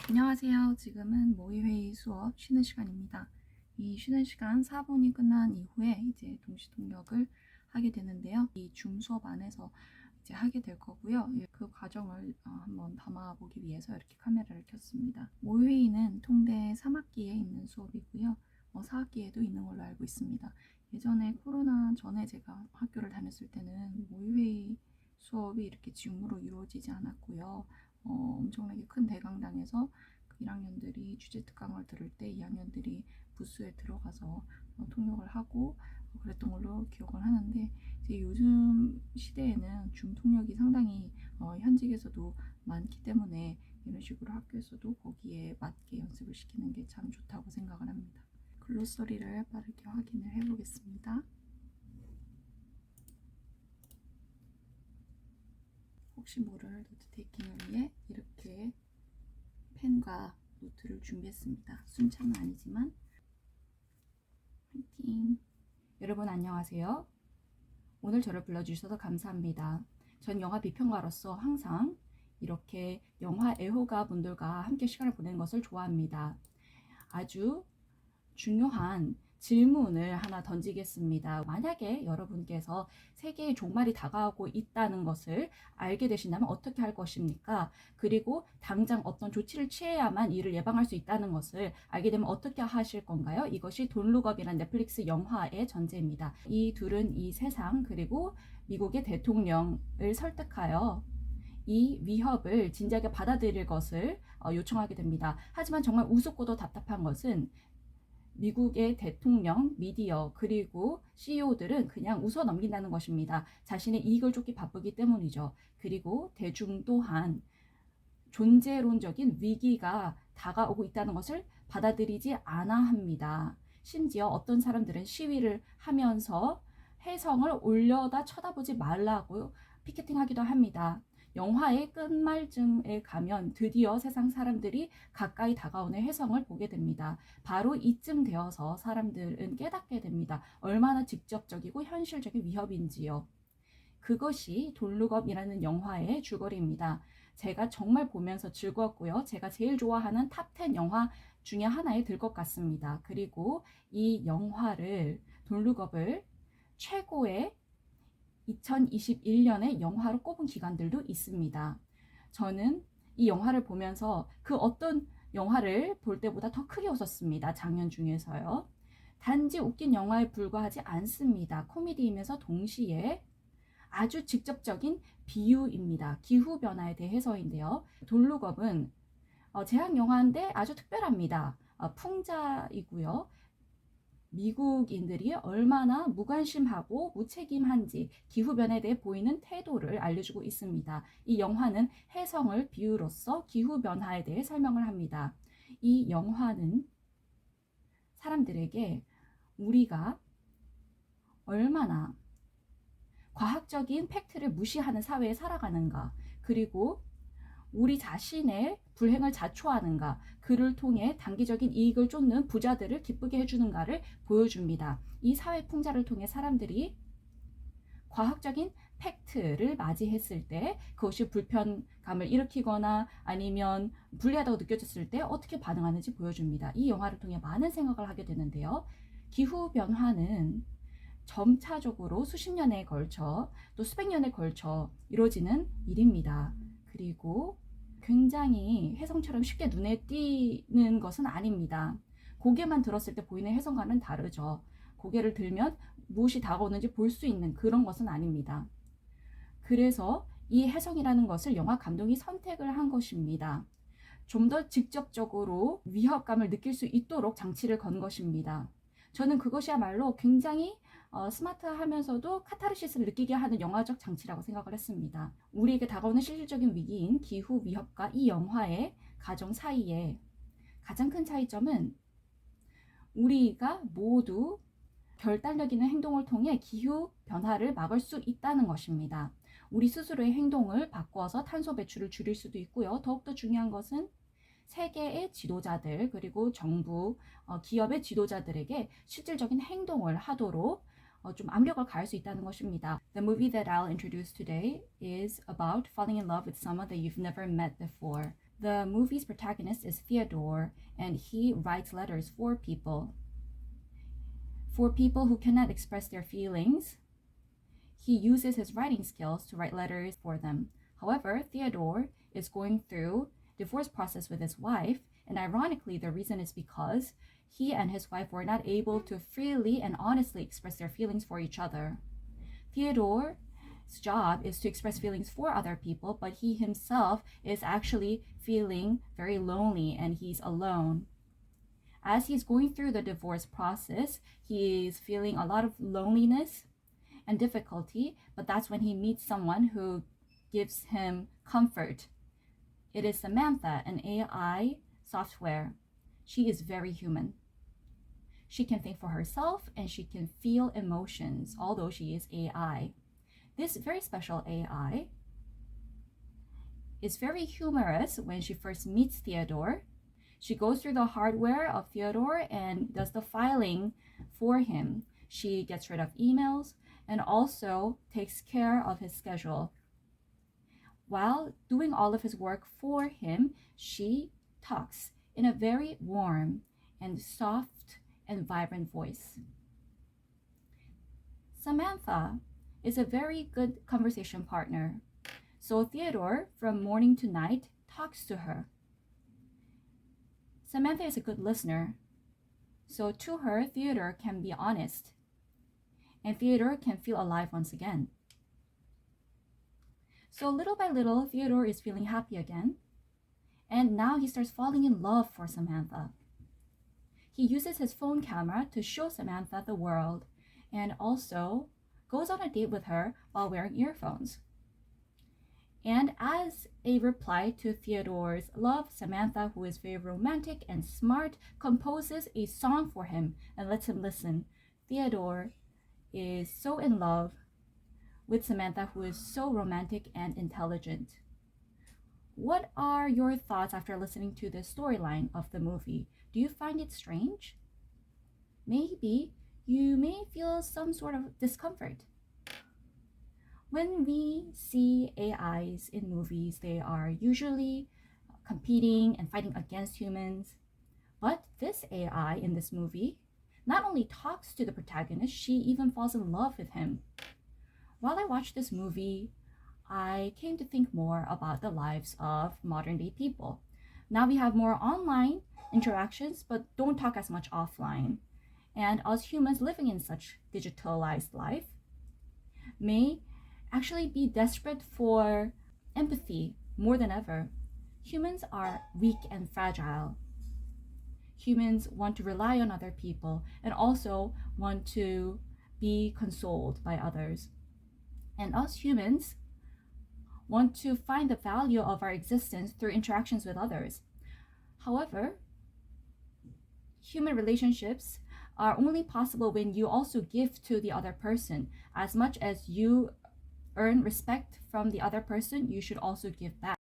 안녕하세요. 지금은 모의회의 수업 쉬는 시간입니다. 이 쉬는 시간 4분이 끝난 이후에 이제 동시통역을 하게 되는데요. 이 줌 수업 안에서 이제 하게 될 거고요. 그 과정을 한번 담아보기 위해서 이렇게 카메라를 켰습니다. 모의회의는 통대 3학기에 있는 수업이고요. 4학기에도 있는 걸로 알고 있습니다. 예전에 코로나 전에 제가 학교를 다녔을 때는 모의회의 수업이 이렇게 줌으로 이루어지지 않았고요. 엄청나게 큰 대강당에서 그 1학년들이 주제특강을 들을 때 2학년들이 부스에 들어가서 통역을 하고 그랬던 걸로 기억을 하는데, 이제 요즘 시대에는 줌 통역이 상당히 현직에서도 많기 때문에 이런 식으로 학교에서도 거기에 맞게 연습을 시키는 게 참 좋다고 생각을 합니다. 글로서리를 빠르게 확인을 해보겠습니다. 혹시 모를 노트 테이킹을 위해 이렇게 펜과 노트를 준비했습니다. 순차는 아니지만 화이팅! 여러분 안녕하세요. 오늘 저를 불러주셔서 감사합니다. 전 영화 비평가로서 항상 이렇게 영화 애호가 분들과 함께 시간을 보내는 것을 좋아합니다. 아주 중요한 질문을 하나 던지겠습니다. 만약에 여러분께서 세계의 종말이 다가오고 있다는 것을 알게 되신다면 어떻게 할 것입니까? 그리고 당장 어떤 조치를 취해야만 이를 예방할 수 있다는 것을 알게 되면 어떻게 하실 건가요? 이것이 돈룩업이라는 넷플릭스 영화의 전제입니다. 이 둘은 이 세상 그리고 미국의 대통령을 설득하여 이 위협을 진지하게 받아들일 것을 요청하게 됩니다. 하지만 정말 우습고도 답답한 것은 미국의 대통령, 미디어, 그리고 CEO들은 그냥 웃어 넘긴다는 것입니다. 자신의 이익을 쫓기 바쁘기 때문이죠. 그리고 대중 또한 존재론적인 위기가 다가오고 있다는 것을 받아들이지 않아 합니다. 심지어 어떤 사람들은 시위를 하면서 혜성을 올려다 쳐다보지 말라고 피켓팅하기도 합니다. 영화의 끝말쯤에 가면 드디어 세상 사람들이 가까이 다가오는 혜성을 보게 됩니다. 바로 이쯤 되어서 사람들은 깨닫게 됩니다. 얼마나 직접적이고 현실적인 위협인지요. 그것이 돌룩업이라는 영화의 줄거리입니다. 제가 정말 보면서 즐거웠고요. 제가 제일 좋아하는 탑10 영화 중에 하나에 들 것 같습니다. 그리고 이 영화를 돌룩업을 최고의 2021년에 영화로 꼽은 기관들도 있습니다. 저는 이 영화를 보면서 그 어떤 영화를 볼 때보다 더 크게 웃었습니다. 장면 중에서요. 단지 웃긴 영화에 불과하지 않습니다. 코미디이면서 동시에 아주 직접적인 비유입니다. 기후변화에 대해서인데요. 돌룩업은 재앙 영화인데 아주 특별합니다. 풍자이고요. 미국인들이 얼마나 무관심하고 무책임한지 기후변화에 대해 보이는 태도를 알려주고 있습니다. 이 영화는 혜성을 비유로써 기후변화에 대해 설명을 합니다. 이 영화는 사람들에게 우리가 얼마나 과학적인 팩트를 무시하는 사회에 살아가는가, 그리고 우리 자신의 불행을 자초하는가, 그를 통해 단기적인 이익을 쫓는 부자들을 기쁘게 해주는가를 보여줍니다. 이 사회 풍자를 통해 사람들이 과학적인 팩트를 맞이했을 때 그것이 불편감을 일으키거나 아니면 불리하다고 느껴졌을 때 어떻게 반응하는지 보여줍니다. 이 영화를 통해 많은 생각을 하게 되는데요. 기후변화는 점차적으로 수십 년에 걸쳐 또 수백 년에 걸쳐 이루어지는 일입니다. 그리고 굉장히 혜성처럼 쉽게 눈에 띄는 것은 아닙니다. 고개만 들었을 때 보이는 혜성과는 다르죠. 고개를 들면 무엇이 다가오는지 볼 수 있는 그런 것은 아닙니다. 그래서 이 혜성이라는 것을 영화 감독이 선택을 한 것입니다. 좀 더 직접적으로 위협감을 느낄 수 있도록 장치를 건 것입니다. 저는 그것이야말로 굉장히 스마트하면서도 카타르시스를 느끼게 하는 영화적 장치라고 생각을 했습니다. 우리에게 다가오는 실질적인 위기인 기후 위협과 이 영화의 가정 사이에 가장 큰 차이점은 우리가 모두 결단력 있는 행동을 통해 기후 변화를 막을 수 있다는 것입니다. 우리 스스로의 행동을 바꿔서 탄소 배출을 줄일 수도 있고요. 더욱더 중요한 것은 세계의 지도자들 그리고 정부, 기업의 지도자들에게 실질적인 행동을 하도록 좀 압력을 가할 수 있다는 것입니다. The movie that I'll introduce today is about falling in love with someone that you've never met before. The movie's protagonist is Theodore, and he writes letters for people. For people who cannot express their feelings, he uses his writing skills to write letters for them. However, Theodore is going through divorce process with his wife, and ironically, the reason is because he and his wife were not able to freely and honestly express their feelings for each other. Theodore's job is to express feelings for other people, but he himself is actually feeling very lonely and he's alone. As he's going through the divorce process, he's feeling a lot of loneliness and difficulty, but that's when he meets someone who gives him comfort. It is Samantha, an AI software. She is very human. She can think for herself and she can feel emotions, although she is AI. This very special AI is very humorous when she first meets Theodore. She goes through the hardware of Theodore and does the filing for him. She gets rid of emails and also takes care of his schedule. While doing all of his work for him, she talks in a very warm and soft and vibrant voice. Samantha is a very good conversation partner. So Theodore, from morning to night, talks to her. Samantha is a good listener. So to her, Theodore can be honest. And Theodore can feel alive once again. So little by little, Theodore is feeling happy again. And now he starts falling in love for Samantha. He uses his phone camera to show Samantha the world and also goes on a date with her while wearing earphones. And as a reply to Theodore's love, Samantha, who is very romantic and smart, composes a song for him and lets him listen. Theodore is so in love with Samantha, who is so romantic and intelligent. What are your thoughts after listening to the storyline of the movie? Do you find it strange? Maybe you may feel some sort of discomfort. When we see AIs in movies, they are usually competing and fighting against humans. But this AI in this movie not only talks to the protagonist, she even falls in love with him. While I watched this movie, I came to think more about the lives of modern day people. Now we have more online interactions, but don't talk as much offline. And us humans living in such digitalized life may actually be desperate for empathy more than ever. Humans are weak and fragile. Humans want to rely on other people and also want to be consoled by others. And us humans want to find the value of our existence through interactions with others. However, human relationships are only possible when you also give to the other person. As much as you earn respect from the other person, you should also give back.